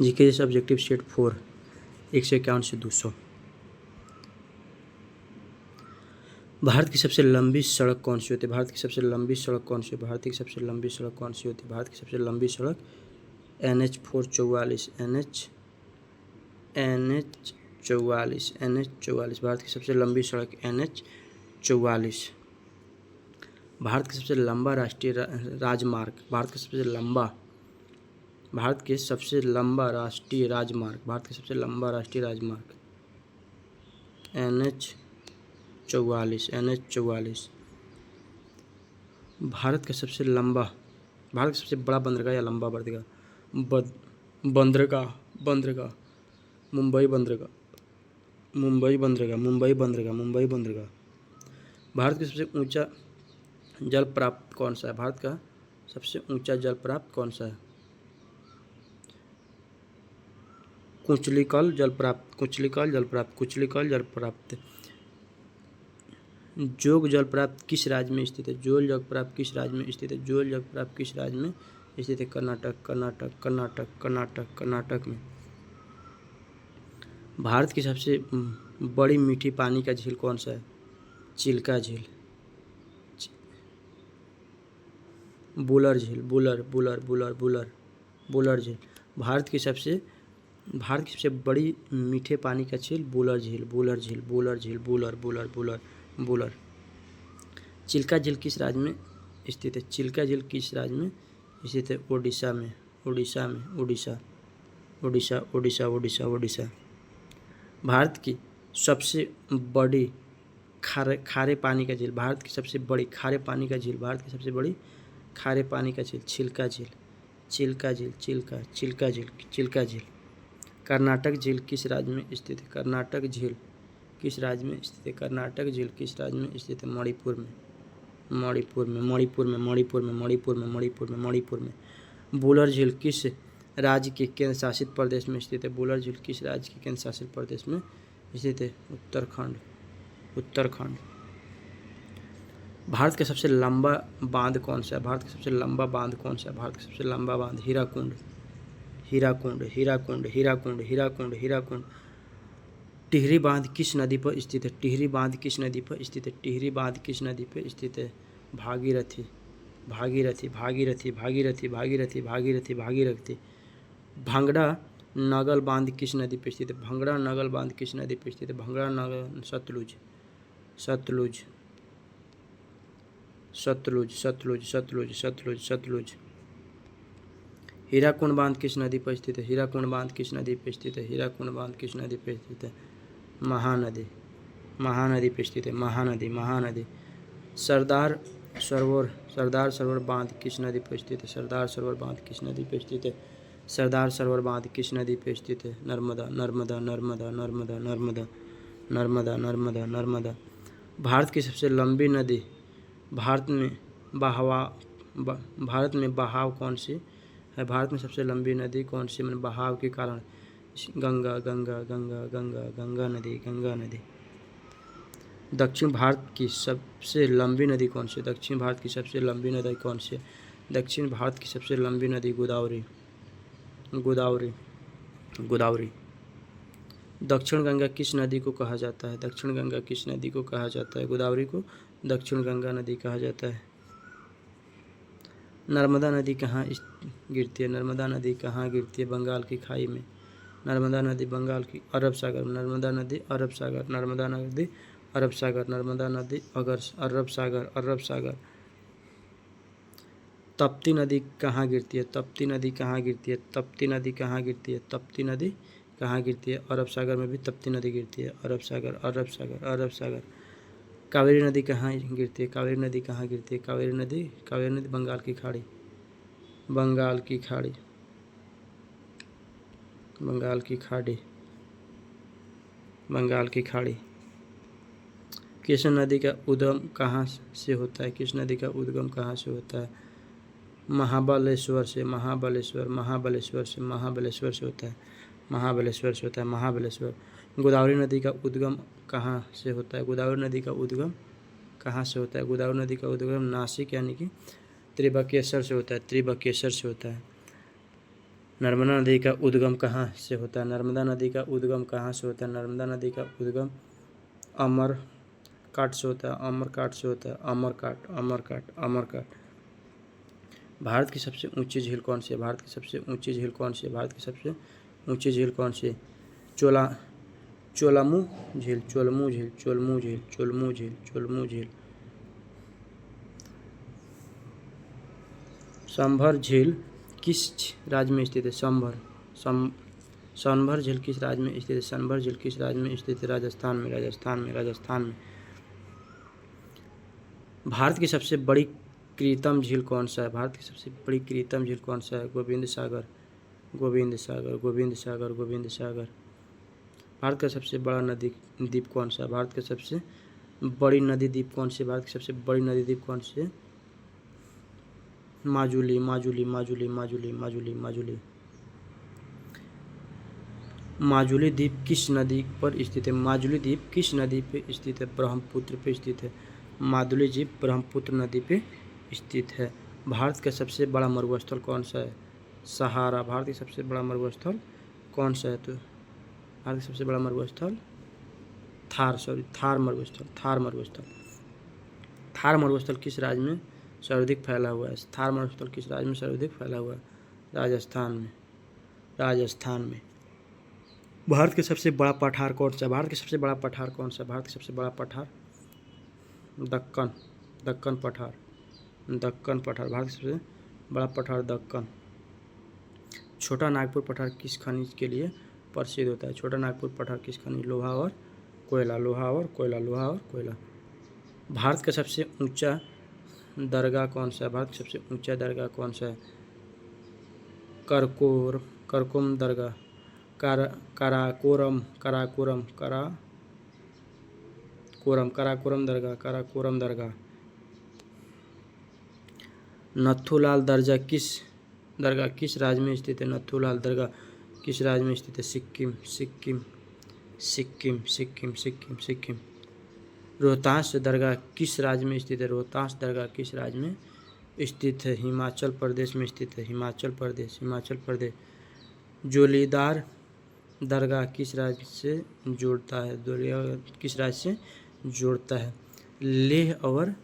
GK जैसे objective set 4 151 से 200। भारत की सबसे लंबी सड़क कौन सी होती है? भारत की सबसे लंबी सड़क कौन सी है? भारत की सबसे लंबी सड़क कौन सी होती है? भारत की सबसे लंबी सड़क NH 444 NH 44 भारत की सबसे लंबी सड़क NH 44। भारत का सबसे लंबा राष्ट्रीय राजमार्ग भारत का सबसे लंबा राष्ट्रीय राजमार्ग भारत का सबसे लंबा राष्ट्रीय राजमार्ग NH 44। भारत का सबसे बड़ा बंदरगाह या लंबा बंदरगाह मुंबई बंदरगाह। भारत का सबसे ऊंचा जल प्राप्त कौन सा है? भारत का सबसे ऊंचा जल प्राप्त कौन सा है? कुंचलिकल जल प्राप्त। जोग जल प्राप्त किस राज्य में स्थित है? जोग जल प्राप्त किस राज्य में स्थित है? कर्नाटक में। भारत की सबसे बड़ी मीठी पानी का झील कौन सा है? चिल्का झील। बुलर झील। भारत की सबसे बड़ी मीठे पानी का झील बुलर झील। चिल्का झील किस राज्य में स्थित है? चिल्का झील किस राज्य में स्थित है? ओडिशा में। भारत की सबसे बड़ी खारे पानी का झील भारत की सबसे बड़ी खारे पानी का झील चिल्का झील। कर्नाटक झील किस राज्य में स्थित है? कर्नाटक झील किस राज्य में स्थित है? मणिपुर में। बुलर झील किस राज्य के केंद्र शासित प्रदेश में स्थित है? उत्तराखंड। भारत का सबसे लंबा बांध कौन सा है? भारत का सबसे लंबा बांध हीराकुंड। टिहरी बांध किस नदी पर स्थित है? टिहरी बांध किस नदी पर स्थित है? भागीरथी। भांगड़ा नगल बांध किस नदी पर स्थित है? सतलुज। हीराकुंड बांध किस नदी पर स्थित है? महानदी पे स्थित है। महानदी। सरदार सरोवर बांध किस नदी पर स्थित है? सरदार सरोवर बांध किस नदी पे स्थित है? नर्मदा। भारत की सबसे लंबी नदी भारत में बहाव कौन सी है? भारत में सबसे लंबी नदी कौन सी है? बहाव के कारण गंगा नदी। दक्षिण भारत की सबसे लंबी नदी कौन सी है? दक्षिण भारत की सबसे लंबी नदी गोदावरी। दक्षिण गंगा किस नदी को कहा जाता है? गोदावरी को दक्षिण गंगा नदी कहा जाता है। नर्मदा नदी कहाँ गिरती है? बंगाल की खाई में। नर्मदा नदी अरब सागर। नर्मदा नदी अरब सागर। तप्ती नदी कहाँ गिरती है? तप्ती नदी अरब सागर में भी तप्ती नदी गिरती है। अरब सागर। कावेरी नदी कहाँ गिरती है? कावेरी नदी बंगाल की खाड़ी। कृष्ण नदी का उद्गम कहाँ से होता है? महाबलेश्वर से होता है। गोदावरी नदी का उद्गम कहाँ से होता है? गोदावरी नदी का उद्गम नासिक यानी कि त्रिबकेश्वर से होता है। नर्मदा नदी का उद्गम कहाँ से होता है? नर्मदा नदी का उद्गम कहाँ से होता है? नर्मदा नदी का उद्गम अमरकांट से होता है। अमरकांट से होता है। अमरकांट अमरकांट अमरकांट। भारत की सबसे ऊंची झील कौन सी है? भारत की सबसे ऊंची झील कौन सी है? भारत की सबसे ऊंची झील कौन सी है? चोलामू झील, चोलमू झील, चोलमू झील, चोलमू झील, चोलमू झील। संभर झील किस राज्य में स्थित है? सोनभर झील किस राज्य में स्थित है? सोनभर झील किस राज्य में स्थित है? राजस्थान में, राजस्थान में, राजस्थान में। भारत की सबसे बड़ी कृत्रिम झील कौन सा है? भारत की सबसे बड़ी कृत्रिम झील कौन सा है? गोविंद सागर, गोविंद सागर, गोविंद सागर, गोविंद सागर। भारत का सबसे बड़ा नदी द्वीप कौन सा है? भारत का सबसे बड़ी नदी द्वीप कौन सी है? भारत की सबसे बड़ी नदी द्वीप कौन सी है? माजुली, माजुली, माजुली, माजुली, माजुली, माजुली। माजुली द्वीप किस नदी पर स्थित है? माजुली द्वीप किस नदी पे स्थित है? ब्रह्मपुत्र पे स्थित है। माजुली द्वीप ब्रह्मपुत्र नदी पे स्थित है। भारत का सबसे बड़ा मरुस्थल कौन सा है? सहारा। भारत का सबसे बड़ा मरुस्थल कौन सा है? तो भारत का सबसे बड़ा मरुस्थल थार मरुस्थल, थार मरुस्थल। थार मरुस्थल किस राज्य में सर्वाधिक फैला हुआ है? थार मरुस्थल किस राज्य में सर्वाधिक फैला हुआ है? राजस्थान में, राजस्थान में। भारत के सबसे बड़ा पठार कौन सा है? भारत के सबसे बड़ा पठार कौन सा है? भारत के सबसे बड़ा पठार दक्कन, दक्कन पठार, दक्कन पठार। भारत का सबसे बड़ा पठार दक्कन। छोटा नागपुर पठार किस खनिज के लिए प्रसिद्ध होता है? छोटा नागपुर पठार किस खनिज? लोहा और कोयला, लोहा और कोयला, लोहा और कोयला। भारत का सबसे ऊंचा दरगाह कौन सा है? भारत का सबसे ऊंचा दरगाह कौन सा है? करकोरम दरगाह, काराकोरम, काराकोरम, काराकोरम दरगाह, काराकोरम दरगाह। नथुलाल दरगाह किस राज्य में स्थित है? नथुलाल दरगाह किस राज्य में स्थित है? सिक्किम, सिक्किम, सिक्किम, सिक्किम, सिक्किम, सिक्किम। रोहतास दरगाह किस राज्य में स्थित है? रोहतास दरगाह किस राज्य में स्थित है? हिमाचल प्रदेश में स्थित है। हिमाचल प्रदेश, हिमाचल प्रदेश। जोलीदार दरगाह किस राज्य से जोड़ता है? किस राज्य से जोड़ता है? लेह और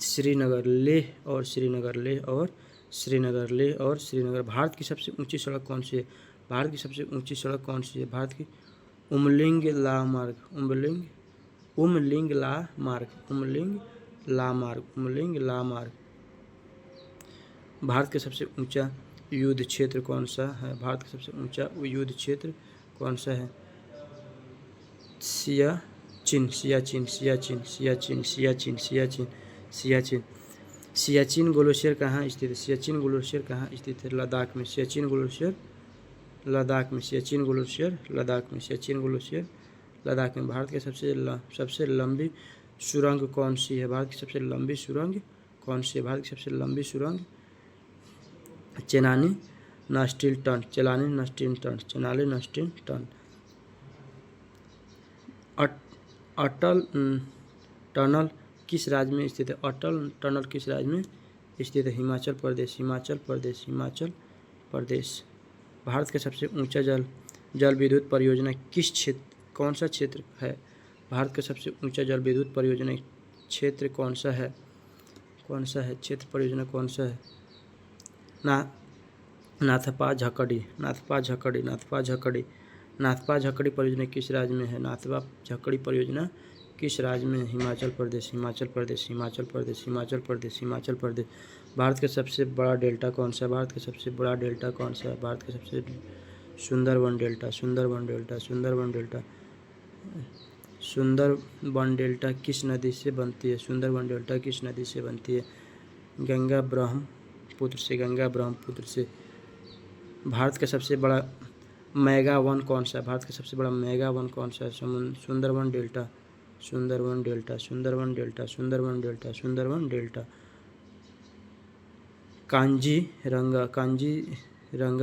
श्रीनगर, लेह और श्रीनगर, लेह और श्रीनगर, लेह और श्रीनगर। भारत की सबसे ऊंची सड़क कौन सी है? भारत की सबसे ऊंची सड़क कौन सी है? भारत की उमलिंग ला मार्ग, उमलिंग ला मार्ग, उमलिंग ला मार्ग, उमलिंग ला मार्ग। भारत का सबसे ऊंचा युद्ध क्षेत्र कौन सा है? भारत का सबसे ऊंचा युद्ध क्षेत्र कौन सा है? सियाचिन, सियाचिन, सियाचिन, सियाचिन, सियाचिन, सियाचिन, सियाचिन। सियाचिन ग्लेशियर कहाँ स्थित है? सियाचिन ग्लेशियर कहाँ स्थित है? लद्दाख में। सियाचिन ग्लेशियर लद्दाख में, सियाचिन ग्लेशियर लद्दाख में, सियाचिन ग्लेशियर लद्दाख में। भारत की सबसे लंबी सुरंग कौन सी है? भारत की सबसे लंबी सुरंग कौन सी है? भारत की सबसे लंबी सुरंग चेनानी नस्टिल टन, चेलानी नस्टिल टन, चेनाली नस्टिल टन। अटल टनल किस राज्य में स्थित है? अटल टनल किस राज्य में स्थित है? हिमाचल प्रदेश, हिमाचल प्रदेश, हिमाचल प्रदेश। भारत का सबसे ऊंचा जल विद्युत परियोजना किस क्षेत्र, कौन सा क्षेत्र है? भारत का सबसे ऊंचा जल विद्युत परियोजना क्षेत्र कौन सा है? कौन सा है क्षेत्र? परियोजना कौन सा है? नाथपा झकड़ी, नाथपा झकड़ी, नाथपा झकड़ी। नाथपा झकड़ी परियोजना किस राज्य में है? नाथपा झकड़ी परियोजना किस राज्य में? हिमाचल प्रदेश, हिमाचल प्रदेश, हिमाचल प्रदेश, हिमाचल प्रदेश, हिमाचल प्रदेश। भारत का सबसे बड़ा डेल्टा कौन सा है? भारत का सबसे बड़ा डेल्टा कौन सा है? भारत का सबसे Sundarban delta, Sundarban delta, Sundarban delta. Sundarban delta किस नदी से बनती है? सुंदरबन डेल्टा किस नदी से बनती है? गंगा ब्रह्मपुत्र से, गंगा ब्रह्मपुत्र से। भारत का सबसे बड़ा मेगा वन कौन सा है? भारत का सबसे बड़ा मेगा वन कौन सा है? Sundarban delta, Sundarban delta, Sundarban delta, Sundarban delta, Sundarban delta. Kaziranga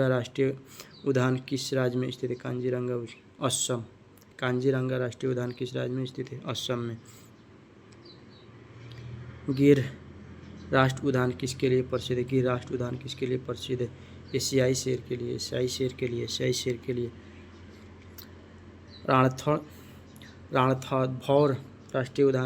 राष्ट्रीय उद्यान किस राज्य में स्थित है? कांजीरंगा, असम। कांजीरंगा राष्ट्रीय उद्यान किस राज्य में स्थित है? असम में। गिर राष्ट्रीय उद्यान किसके लिए प्रसिद्ध है? गिर राष्ट्रीय उद्यान किसके लिए प्रसिद्ध है? एशियाई शेर के लिए, एशियाई शेर के लिए, एशियाई शेर के लिए। रणथंभौर राष्ट्रीय उद्यान